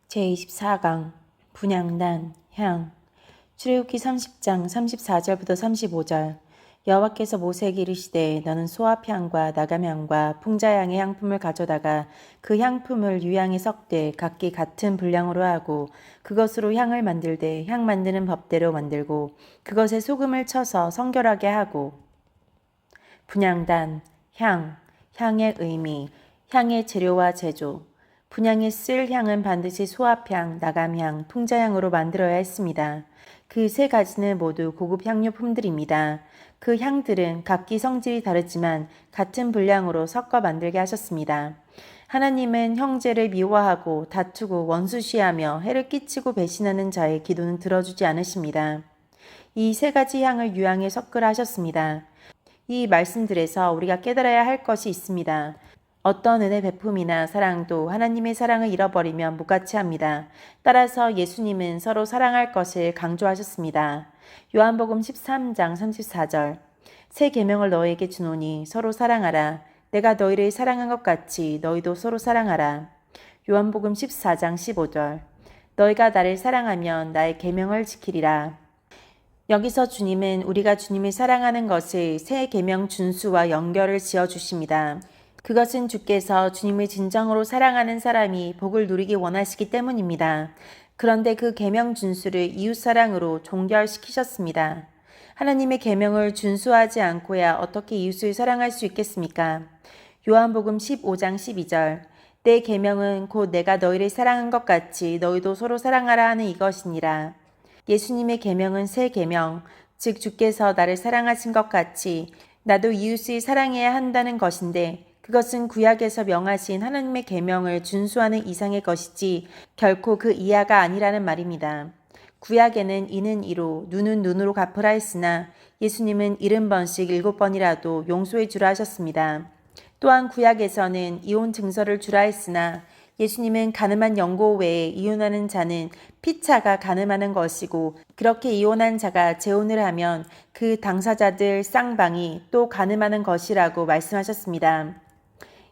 제24강 분향단 향 출애굽기 30장 34절부터 35절 여호와께서 모세에게 이르시되 너는 소합향과 나감향과 풍자향의 향품을 가져다가 그 향품을 유향에 섞되 각기 같은 분량으로 하고 그것으로 향을 만들되 향 만드는 법대로 만들고 그것에 소금을 쳐서 성결하게 하고 분향단 향의 의미 향의 재료와 제조 분향에 쓸 향은 반드시 소합향, 나감향, 풍자향으로 만들어야 했습니다. 그 세 가지는 모두 고급 향료품들입니다. 그 향들은 각기 성질이 다르지만 같은 분량으로 섞어 만들게 하셨습니다. 하나님은 형제를 미워하고 다투고 원수시하며 해를 끼치고 배신하는 자의 기도는 들어주지 않으십니다. 이 세 가지 향을 유향에 섞으라 하셨습니다. 이 말씀들에서 우리가 깨달아야 할 것이 있습니다. 어떤 은혜 베품이나 사랑도 하나님의 사랑을 잃어버리면 무가치합니다. 따라서 예수님은 서로 사랑할 것을 강조하셨습니다. 요한복음 13장 34절 새 계명을 너희에게 주노니 서로 사랑하라. 내가 너희를 사랑한 것 같이 너희도 서로 사랑하라. 요한복음 14장 15절 너희가 나를 사랑하면 나의 계명을 지키리라. 여기서 주님은 우리가 주님을 사랑하는 것을 새 계명 준수와 연결을 지어 주십니다. 그것은 주께서 주님을 진정으로 사랑하는 사람이 복을 누리기 원하시기 때문입니다. 그런데 그 계명 준수를 이웃사랑으로 종결시키셨습니다. 하나님의 계명을 준수하지 않고야 어떻게 이웃을 사랑할 수 있겠습니까? 요한복음 15장 12절 내 계명은 곧 내가 너희를 사랑한 것 같이 너희도 서로 사랑하라 하는 이것이니라. 예수님의 계명은 새 계명, 즉 주께서 나를 사랑하신 것 같이 나도 이웃을 사랑해야 한다는 것인데 그것은 구약에서 명하신 하나님의 계명을 준수하는 이상의 것이지 결코 그 이하가 아니라는 말입니다. 구약에는 이는 이로 눈은 눈으로 갚으라 했으나 예수님은 70번씩 7번이라도 용서해 주라 하셨습니다. 또한 구약에서는 이혼 증서를 주라 했으나 예수님은 가늠한 영고 외에 이혼하는 자는 피차가 가늠하는 것이고 그렇게 이혼한 자가 재혼을 하면 그 당사자들 쌍방이 또 가늠하는 것이라고 말씀하셨습니다.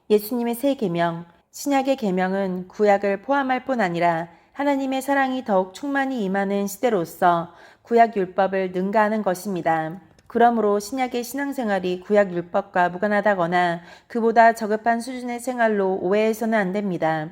예수님의 새 계명, 신약의 계명은 구약을 포함할 뿐 아니라 하나님의 사랑이 더욱 충만히 임하는 시대로서 구약 율법을 능가하는 것입니다. 그러므로 신약의 신앙생활이 구약 율법과 무관하다거나 그보다 저급한 수준의 생활로 오해해서는 안 됩니다.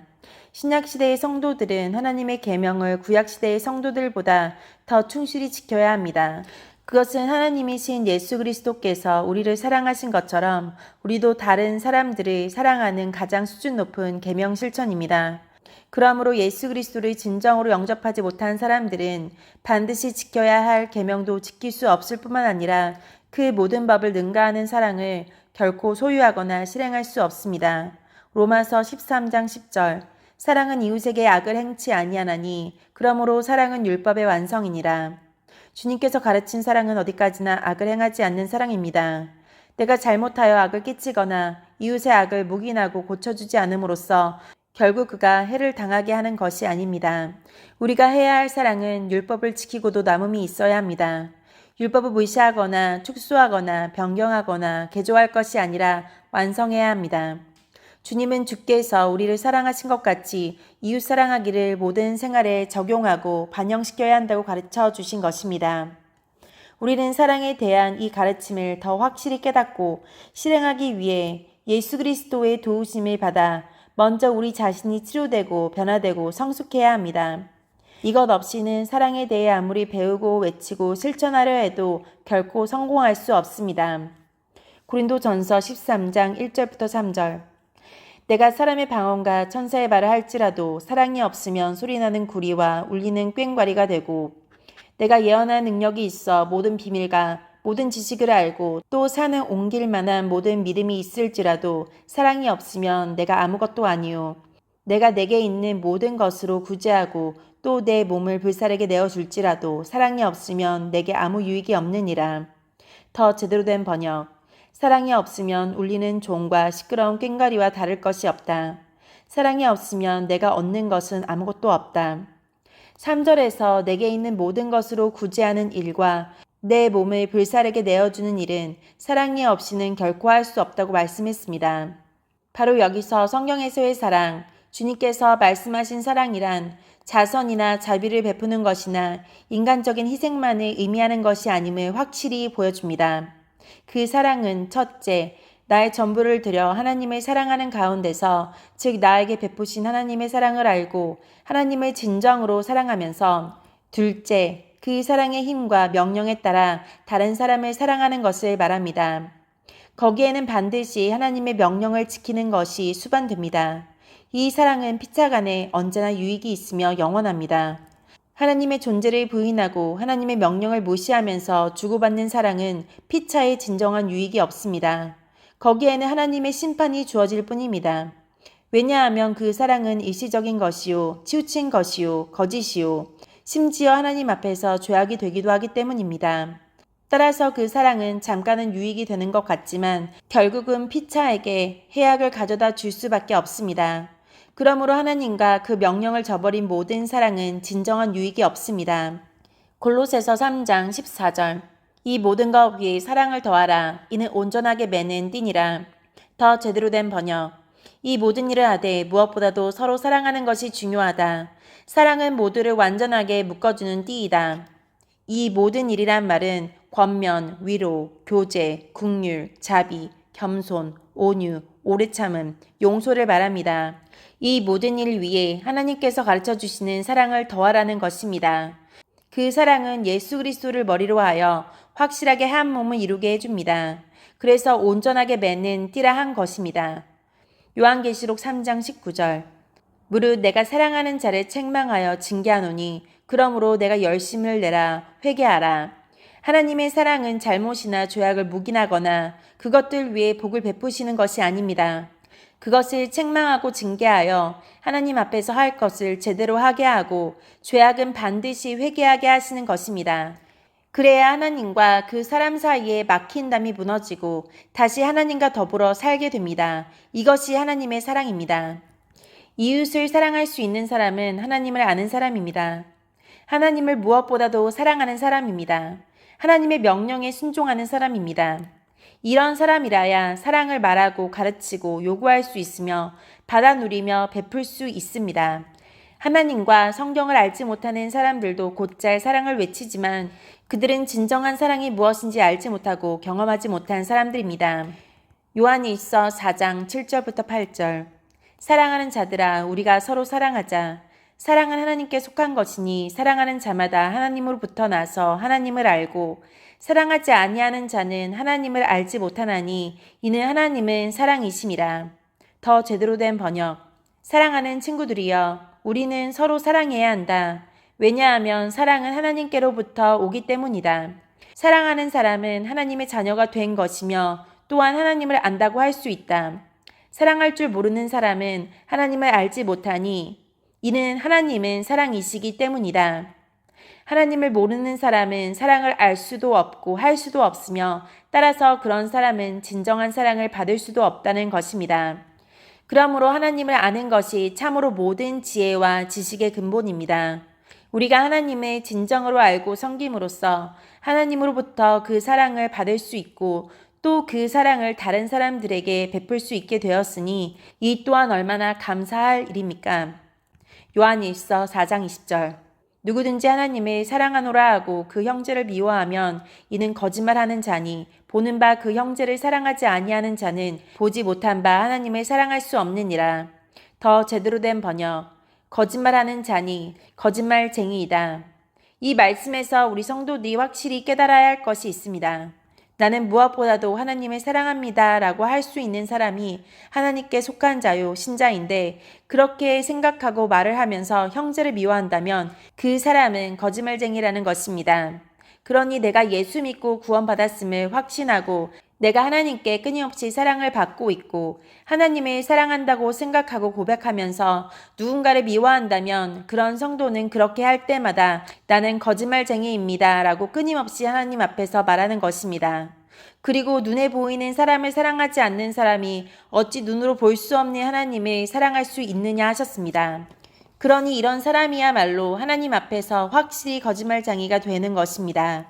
신약 시대의 성도들은 하나님의 계명을 구약 시대의 성도들보다 더 충실히 지켜야 합니다. 그것은 하나님이신 예수 그리스도께서 우리를 사랑하신 것처럼 우리도 다른 사람들을 사랑하는 가장 수준 높은 계명 실천입니다. 그러므로 예수 그리스도를 진정으로 영접하지 못한 사람들은 반드시 지켜야 할 계명도 지킬 수 없을 뿐만 아니라 그 모든 법을 능가하는 사랑을 결코 소유하거나 실행할 수 없습니다. 로마서 13장 10절 사랑은 이웃에게 악을 행치 아니하나니 그러므로 사랑은 율법의 완성이니라. 주님께서 가르친 사랑은 어디까지나 악을 행하지 않는 사랑입니다. 내가 잘못하여 악을 끼치거나 이웃의 악을 묵인하고 고쳐주지 않음으로써 결국 그가 해를 당하게 하는 것이 아닙니다. 우리가 해야 할 사랑은 율법을 지키고도 남음이 있어야 합니다. 율법을 무시하거나 축소하거나 변경하거나 개조할 것이 아니라 완성해야 합니다. 주님은 주께서 우리를 사랑하신 것 같이 이웃 사랑하기를 모든 생활에 적용하고 반영시켜야 한다고 가르쳐 주신 것입니다. 우리는 사랑에 대한 이 가르침을 더 확실히 깨닫고 실행하기 위해 예수 그리스도의 도우심을 받아 먼저 우리 자신이 치료되고 변화되고 성숙해야 합니다. 이것 없이는 사랑에 대해 아무리 배우고 외치고 실천하려 해도 결코 성공할 수 없습니다. 고린도전서 13장 1절부터 3절 내가 사람의 방언과 천사의 말을 할지라도 사랑이 없으면 소리나는 구리와 울리는 꽹과리가 되고 내가 예언할 능력이 있어 모든 비밀과 모든 지식을 알고 또 산을 옮길 만한 모든 믿음이 있을지라도 사랑이 없으면 내가 아무것도 아니요 내가 내게 있는 모든 것으로 구제하고 또 내 몸을 불사르게 내어줄지라도 사랑이 없으면 내게 아무 유익이 없느니라. 더 제대로 된 번역 사랑이 없으면 울리는 종과 시끄러운 꽹과리와 다를 것이 없다. 사랑이 없으면 내가 얻는 것은 아무것도 없다. 3절에서 내게 있는 모든 것으로 구제하는 일과 내 몸을 불사르게 내어주는 일은 사랑이 없이는 결코 할 수 없다고 말씀했습니다. 바로 여기서 성경에서의 사랑, 주님께서 말씀하신 사랑이란 자선이나 자비를 베푸는 것이나 인간적인 희생만을 의미하는 것이 아님을 확실히 보여줍니다. 그 사랑은 첫째, 나의 전부를 들여 하나님을 사랑하는 가운데서, 즉 나에게 베푸신 하나님의 사랑을 알고 하나님을 진정으로 사랑하면서, 둘째, 그 사랑의 힘과 명령에 따라 다른 사람을 사랑하는 것을 말합니다. 거기에는 반드시 하나님의 명령을 지키는 것이 수반됩니다. 이 사랑은 피차간에 언제나 유익이 있으며 영원합니다. 하나님의 존재를 부인하고 하나님의 명령을 무시하면서 주고받는 사랑은 피차에 진정한 유익이 없습니다. 거기에는 하나님의 심판이 주어질 뿐입니다. 왜냐하면 그 사랑은 일시적인 것이요, 치우친 것이요, 거짓이요, 심지어 하나님 앞에서 죄악이 되기도 하기 때문입니다. 따라서 그 사랑은 잠깐은 유익이 되는 것 같지만 결국은 피차에게 해악을 가져다 줄 수밖에 없습니다. 그러므로 하나님과 그 명령을 저버린 모든 사랑은 진정한 유익이 없습니다. 골로새서 3장 14절. 이 모든 것 위에 사랑을 더하라. 이는 온전하게 매는 띠니라. 더 제대로 된 번역. 이 모든 일을 하되 무엇보다도 서로 사랑하는 것이 중요하다. 사랑은 모두를 완전하게 묶어주는 띠이다. 이 모든 일이란 말은 권면, 위로, 교제, 긍휼, 자비, 겸손, 온유, 오래 참음, 용서를 말합니다. 이 모든 일 위에 하나님께서 가르쳐 주시는 사랑을 더하라는 것입니다. 그 사랑은 예수 그리스도를 머리로 하여 확실하게 한 몸을 이루게 해줍니다. 그래서 온전하게 맺는 띠라 한 것입니다. 요한계시록 3장 19절. 무릇 내가 사랑하는 자를 책망하여 징계하노니 그러므로 내가 열심을 내라 회개하라. 하나님의 사랑은 잘못이나 죄악을 묵인하거나 그것들 위에 복을 베푸시는 것이 아닙니다. 그것을 책망하고 징계하여 하나님 앞에서 할 것을 제대로 하게 하고 죄악은 반드시 회개하게 하시는 것입니다. 그래야 하나님과 그 사람 사이에 막힌 담이 무너지고 다시 하나님과 더불어 살게 됩니다. 이것이 하나님의 사랑입니다. 이웃을 사랑할 수 있는 사람은 하나님을 아는 사람입니다. 하나님을 무엇보다도 사랑하는 사람입니다. 하나님의 명령에 순종하는 사람입니다. 이런 사람이라야 사랑을 말하고 가르치고 요구할 수 있으며 받아 누리며 베풀 수 있습니다. 하나님과 성경을 알지 못하는 사람들도 곧잘 사랑을 외치지만 그들은 진정한 사랑이 무엇인지 알지 못하고 경험하지 못한 사람들입니다. 요한일서 4장 7절부터 8절. 사랑하는 자들아, 우리가 서로 사랑하자. 사랑은 하나님께 속한 것이니 사랑하는 자마다 하나님으로부터 나서 하나님을 알고 사랑하지 아니하는 자는 하나님을 알지 못하나니 이는 하나님은 사랑이심이라. 더 제대로 된 번역. 사랑하는 친구들이여, 우리는 서로 사랑해야 한다. 왜냐하면 사랑은 하나님께로부터 오기 때문이다. 사랑하는 사람은 하나님의 자녀가 된 것이며 또한 하나님을 안다고 할 수 있다. 사랑할 줄 모르는 사람은 하나님을 알지 못하니 이는 하나님은 사랑이시기 때문이다. 하나님을 모르는 사람은 사랑을 알 수도 없고 할 수도 없으며 따라서 그런 사람은 진정한 사랑을 받을 수도 없다는 것입니다. 그러므로 하나님을 아는 것이 참으로 모든 지혜와 지식의 근본입니다. 우리가 하나님을 진정으로 알고 섬김으로써 하나님으로부터 그 사랑을 받을 수 있고 또 그 사랑을 다른 사람들에게 베풀 수 있게 되었으니 이 또한 얼마나 감사할 일입니까? 요한일서 4장 20절. 누구든지 하나님을 사랑하노라 하고 그 형제를 미워하면 이는 거짓말하는 자니 보는 바 그 형제를 사랑하지 아니하는 자는 보지 못한 바 하나님을 사랑할 수 없느니라. 더 제대로 된 번역. 거짓말하는 자니 거짓말쟁이이다. 이 말씀에서 우리 성도들이 확실히 깨달아야 할 것이 있습니다. 나는 무엇보다도 하나님을 사랑합니다 라고 할 수 있는 사람이 하나님께 속한 자요 신자인데 그렇게 생각하고 말을 하면서 형제를 미워한다면 그 사람은 거짓말쟁이라는 것입니다. 그러니 내가 예수 믿고 구원받았음을 확신하고 내가 하나님께 끊임없이 사랑을 받고 있고 하나님을 사랑한다고 생각하고 고백하면서 누군가를 미워한다면 그런 성도는 그렇게 할 때마다 나는 거짓말쟁이입니다 라고 끊임없이 하나님 앞에서 말하는 것입니다. 그리고 눈에 보이는 사람을 사랑하지 않는 사람이 어찌 눈으로 볼 수 없는 하나님을 사랑할 수 있느냐 하셨습니다. 그러니 이런 사람이야말로 하나님 앞에서 확실히 거짓말쟁이가 되는 것입니다.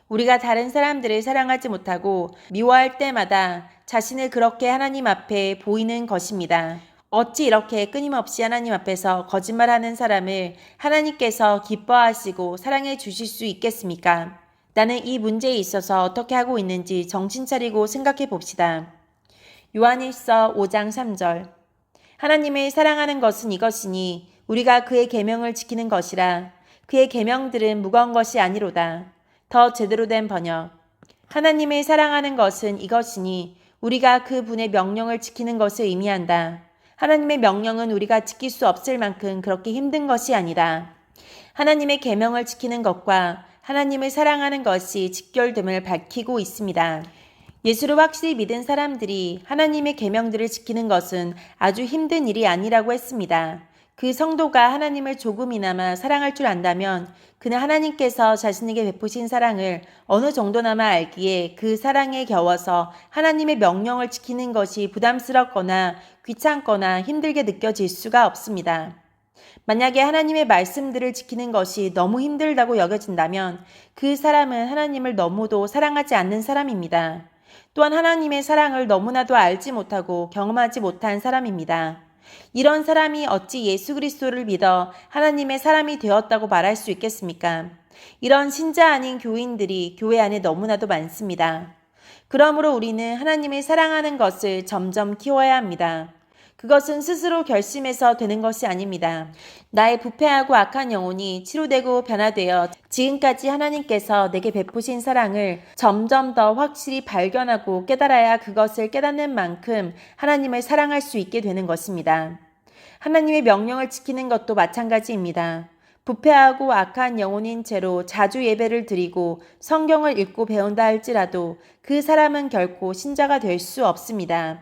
우리가 다른 사람들을 사랑하지 못하고 미워할 때마다 자신을 그렇게 하나님 앞에 보이는 것입니다. 어찌 이렇게 끊임없이 하나님 앞에서 거짓말하는 사람을 하나님께서 기뻐하시고 사랑해 주실 수 있겠습니까? 나는 이 문제에 있어서 어떻게 하고 있는지 정신 차리고 생각해 봅시다. 요한일서 5장 3절. 하나님을 사랑하는 것은 이것이니 우리가 그의 계명을 지키는 것이라. 그의 계명들은 무거운 것이 아니로다. 더 제대로 된 번역. 하나님을 사랑하는 것은 이것이니 우리가 그 분의 명령을 지키는 것을 의미한다. 하나님의 명령은 우리가 지킬 수 없을 만큼 그렇게 힘든 것이 아니다. 하나님의 계명을 지키는 것과 하나님을 사랑하는 것이 직결됨을 밝히고 있습니다. 예수를 확실히 믿은 사람들이 하나님의 계명들을 지키는 것은 아주 힘든 일이 아니라고 했습니다. 그 성도가 하나님을 조금이나마 사랑할 줄 안다면 그는 하나님께서 자신에게 베푸신 사랑을 어느 정도나마 알기에 그 사랑에 겨워서 하나님의 명령을 지키는 것이 부담스럽거나 귀찮거나 힘들게 느껴질 수가 없습니다. 만약에 하나님의 말씀들을 지키는 것이 너무 힘들다고 여겨진다면 그 사람은 하나님을 너무도 사랑하지 않는 사람입니다. 또한 하나님의 사랑을 너무나도 알지 못하고 경험하지 못한 사람입니다. 이런 사람이 어찌 예수 그리스도를 믿어 하나님의 사람이 되었다고 말할 수 있겠습니까? 이런 신자 아닌 교인들이 교회 안에 너무나도 많습니다. 그러므로 우리는 하나님을 사랑하는 것을 점점 키워야 합니다. 그것은 스스로 결심해서 되는 것이 아닙니다. 나의 부패하고 악한 영혼이 치료되고 변화되어 지금까지 하나님께서 내게 베푸신 사랑을 점점 더 확실히 발견하고 깨달아야 그것을 깨닫는 만큼 하나님을 사랑할 수 있게 되는 것입니다. 하나님의 명령을 지키는 것도 마찬가지입니다. 부패하고 악한 영혼인 채로 자주 예배를 드리고 성경을 읽고 배운다 할지라도 그 사람은 결코 신자가 될 수 없습니다.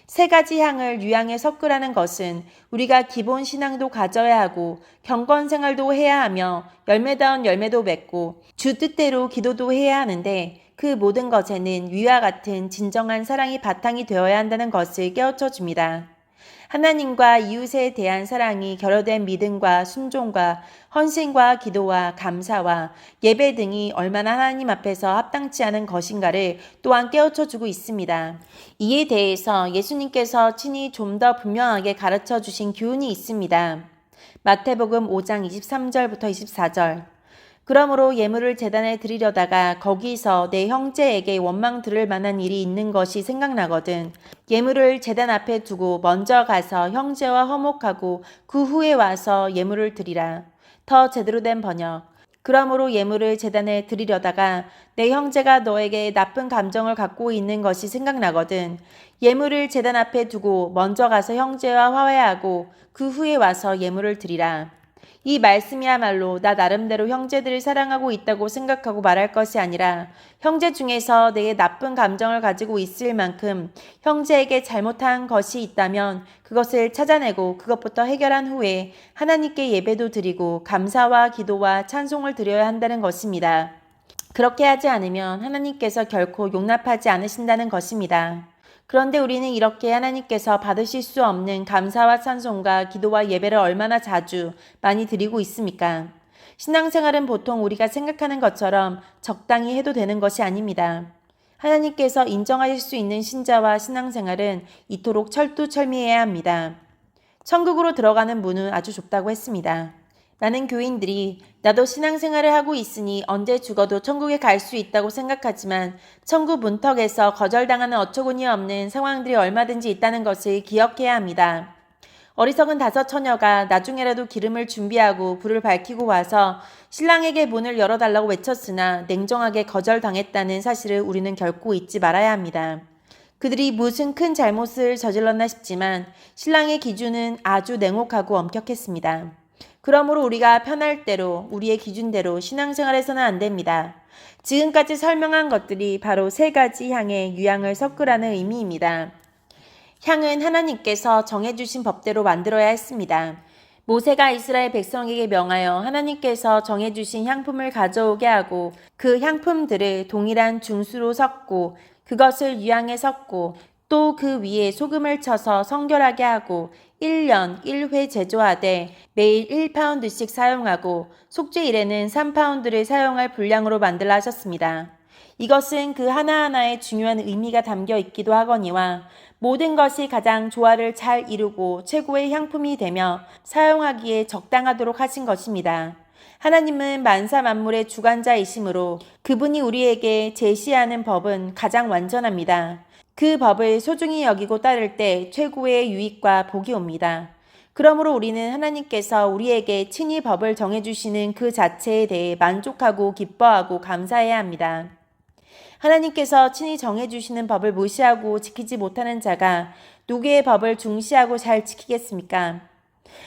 세 가지 향을 유향에 섞으라는 것은 우리가 기본 신앙도 가져야 하고 경건 생활도 해야 하며 열매다운 열매도 맺고 주 뜻대로 기도도 해야 하는데 그 모든 것에는 위와 같은 진정한 사랑이 바탕이 되어야 한다는 것을 깨우쳐 줍니다. 하나님과 이웃에 대한 사랑이 결여된 믿음과 순종과 헌신과 기도와 감사와 예배 등이 얼마나 하나님 앞에서 합당치 않은 것인가를 또한 깨우쳐 주고 있습니다. 이에 대해서 예수님께서 친히 좀 더 분명하게 가르쳐 주신 교훈이 있습니다. 마태복음 5장 23절부터 24절. 그러므로 예물을 제단에 드리려다가 거기서 내 형제에게 원망 들을 만한 일이 있는 것이 생각나거든. 예물을 제단 앞에 두고 먼저 가서 형제와 화목하고 그 후에 와서 예물을 드리라. 더 제대로 된 번역. 그러므로 예물을 제단에 드리려다가 내 형제가 너에게 나쁜 감정을 갖고 있는 것이 생각나거든. 예물을 제단 앞에 두고 먼저 가서 형제와 화해하고 그 후에 와서 예물을 드리라. 이 말씀이야말로 나 나름대로 형제들을 사랑하고 있다고 생각하고 말할 것이 아니라 형제 중에서 내게 나쁜 감정을 가지고 있을 만큼 형제에게 잘못한 것이 있다면 그것을 찾아내고 그것부터 해결한 후에 하나님께 예배도 드리고 감사와 기도와 찬송을 드려야 한다는 것입니다. 그렇게 하지 않으면 하나님께서 결코 용납하지 않으신다는 것입니다. 그런데 우리는 이렇게 하나님께서 받으실 수 없는 감사와 찬송과 기도와 예배를 얼마나 자주 많이 드리고 있습니까? 신앙생활은 보통 우리가 생각하는 것처럼 적당히 해도 되는 것이 아닙니다. 하나님께서 인정하실 수 있는 신자와 신앙생활은 이토록 철두철미해야 합니다. 천국으로 들어가는 문은 아주 좁다고 했습니다. 많은 교인들이 나도 신앙생활을 하고 있으니 언제 죽어도 천국에 갈 수 있다고 생각하지만 천국 문턱에서 거절당하는 어처구니 없는 상황들이 얼마든지 있다는 것을 기억해야 합니다. 어리석은 다섯 처녀가 나중에라도 기름을 준비하고 불을 밝히고 와서 신랑에게 문을 열어달라고 외쳤으나 냉정하게 거절당했다는 사실을 우리는 결코 잊지 말아야 합니다. 그들이 무슨 큰 잘못을 저질렀나 싶지만 신랑의 기준은 아주 냉혹하고 엄격했습니다. 그러므로 우리가 편할 대로 우리의 기준대로 신앙생활해서는 안 됩니다. 지금까지 설명한 것들이 바로 세 가지 향의 유향을 섞으라는 의미입니다. 향은 하나님께서 정해주신 법대로 만들어야 했습니다. 모세가 이스라엘 백성에게 명하여 하나님께서 정해주신 향품을 가져오게 하고 그 향품들을 동일한 중수로 섞고 그것을 유향에 섞고 또 그 위에 소금을 쳐서 성결하게 하고 1년 1회 제조하되 매일 1파운드씩 사용하고 속죄일에는 3파운드를 사용할 분량으로 만들라 하셨습니다. 이것은 그 하나하나에 중요한 의미가 담겨 있기도 하거니와 모든 것이 가장 조화를 잘 이루고 최고의 향품이 되며 사용하기에 적당하도록 하신 것입니다. 하나님은 만사 만물의 주관자이시므로 그분이 우리에게 제시하는 법은 가장 완전합니다. 그 법을 소중히 여기고 따를 때 최고의 유익과 복이 옵니다. 그러므로 우리는 하나님께서 우리에게 친히 법을 정해주시는 그 자체에 대해 만족하고 기뻐하고 감사해야 합니다. 하나님께서 친히 정해주시는 법을 무시하고 지키지 못하는 자가 누구의 법을 중시하고 잘 지키겠습니까?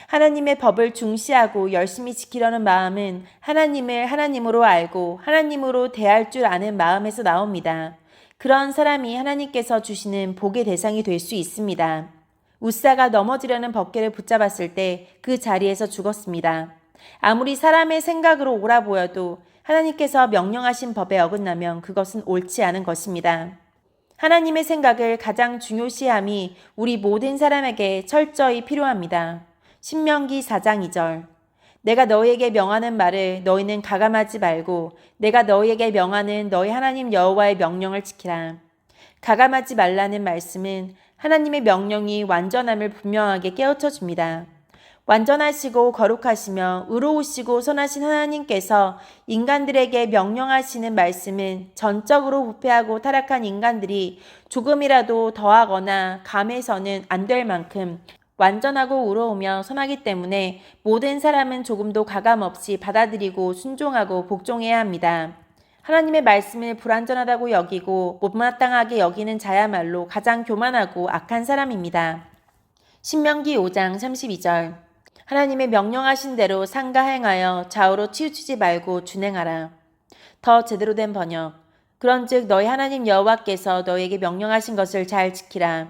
하나님의 법을 중시하고 열심히 지키려는 마음은 하나님을 하나님으로 알고 하나님으로 대할 줄 아는 마음에서 나옵니다. 그런 사람이 하나님께서 주시는 복의 대상이 될 수 있습니다. 우사가 넘어지려는 법궤를 붙잡았을 때 그 자리에서 죽었습니다. 아무리 사람의 생각으로 옳아 보여도 하나님께서 명령하신 법에 어긋나면 그것은 옳지 않은 것입니다. 하나님의 생각을 가장 중요시함이 우리 모든 사람에게 철저히 필요합니다. 신명기 4장 2절. 내가 너희에게 명하는 말을 너희는 가감하지 말고 내가 너희에게 명하는 너희 하나님 여호와의 명령을 지키라. 가감하지 말라는 말씀은 하나님의 명령이 완전함을 분명하게 깨우쳐 줍니다. 완전하시고 거룩하시며 의로우시고 선하신 하나님께서 인간들에게 명령하시는 말씀은 전적으로 부패하고 타락한 인간들이 조금이라도 더하거나 감해서는 안 될 만큼 완전하고 의로우며 선하기 때문에 모든 사람은 조금도 가감없이 받아들이고 순종하고 복종해야 합니다. 하나님의 말씀을 불완전하다고 여기고 못마땅하게 여기는 자야말로 가장 교만하고 악한 사람입니다. 신명기 5장 32절. 하나님의 명령하신 대로 상가 행하여 좌우로 치우치지 말고 준행하라. 더 제대로 된 번역. 그런즉 너희 하나님 여호와께서 너희에게 명령하신 것을 잘 지키라.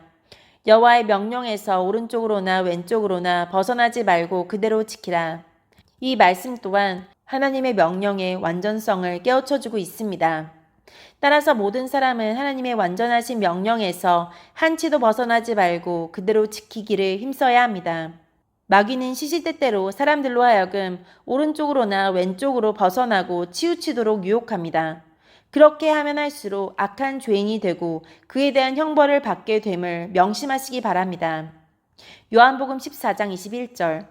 여호와의 명령에서 오른쪽으로나 왼쪽으로나 벗어나지 말고 그대로 지키라. 이 말씀 또한 하나님의 명령의 완전성을 깨우쳐주고 있습니다. 따라서 모든 사람은 하나님의 완전하신 명령에서 한치도 벗어나지 말고 그대로 지키기를 힘써야 합니다. 마귀는 시시때때로 사람들로 하여금 오른쪽으로나 왼쪽으로 벗어나고 치우치도록 유혹합니다. 그렇게 하면 할수록 악한 죄인이 되고 그에 대한 형벌을 받게 됨을 명심하시기 바랍니다. 요한복음 14장 21절.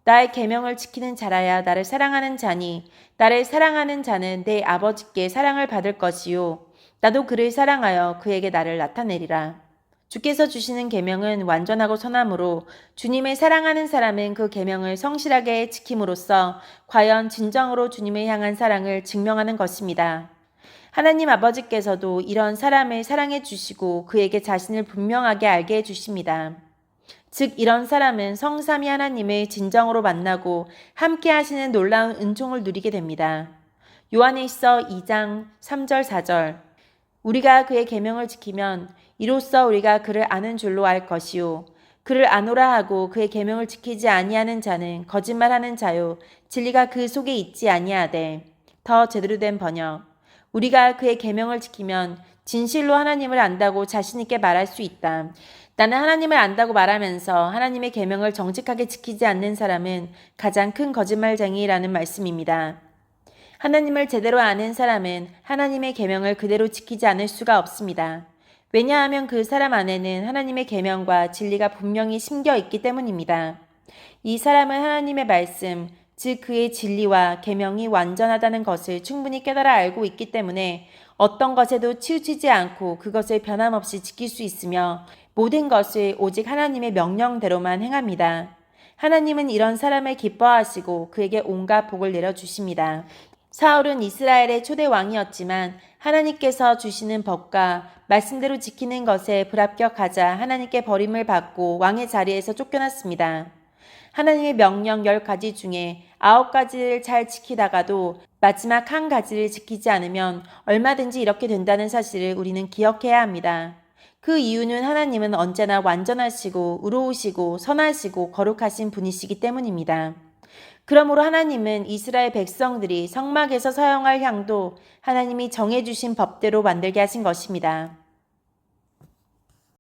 나의 계명을 지키는 자라야 나를 사랑하는 자니 나를 사랑하는 자는 내 아버지께 사랑을 받을 것이요 나도 그를 사랑하여 그에게 나를 나타내리라. 주께서 주시는 계명은 완전하고 선함으로 주님을 사랑하는 사람은 그 계명을 성실하게 지킴으로써 과연 진정으로 주님을 향한 사랑을 증명하는 것입니다. 하나님 아버지께서도 이런 사람을 사랑해 주시고 그에게 자신을 분명하게 알게 해 주십니다. 즉 이런 사람은 성삼위 하나님을 진정으로 만나고 함께 하시는 놀라운 은총을 누리게 됩니다. 요한일서 2장 3절 4절. 우리가 그의 계명을 지키면 이로써 우리가 그를 아는 줄로 알 것이요 그를 아노라 하고 그의 계명을 지키지 아니하는 자는 거짓말하는 자요 진리가 그 속에 있지 아니하되. 더 제대로 된 번역. 우리가 그의 계명을 지키면 진실로 하나님을 안다고 자신 있게 말할 수 있다. 나는 하나님을 안다고 말하면서 하나님의 계명을 정직하게 지키지 않는 사람은 가장 큰 거짓말쟁이라는 말씀입니다. 하나님을 제대로 아는 사람은 하나님의 계명을 그대로 지키지 않을 수가 없습니다. 왜냐하면 그 사람 안에는 하나님의 계명과 진리가 분명히 심겨 있기 때문입니다. 이 사람은 하나님의 말씀, 즉 그의 진리와 계명이 완전하다는 것을 충분히 깨달아 알고 있기 때문에 어떤 것에도 치우치지 않고 그것을 변함없이 지킬 수 있으며 모든 것을 오직 하나님의 명령대로만 행합니다. 하나님은 이런 사람을 기뻐하시고 그에게 온갖 복을 내려주십니다. 사울은 이스라엘의 초대 왕이었지만 하나님께서 주시는 법과 말씀대로 지키는 것에 불합격하자 하나님께 버림을 받고 왕의 자리에서 쫓겨났습니다. 하나님의 명령 10가지 중에 9가지를 잘 지키다가도 마지막 한 가지를 지키지 않으면 얼마든지 이렇게 된다는 사실을 우리는 기억해야 합니다. 그 이유는 하나님은 언제나 완전하시고 의로우시고 선하시고 거룩하신 분이시기 때문입니다. 그러므로 하나님은 이스라엘 백성들이 성막에서 사용할 향도 하나님이 정해주신 법대로 만들게 하신 것입니다.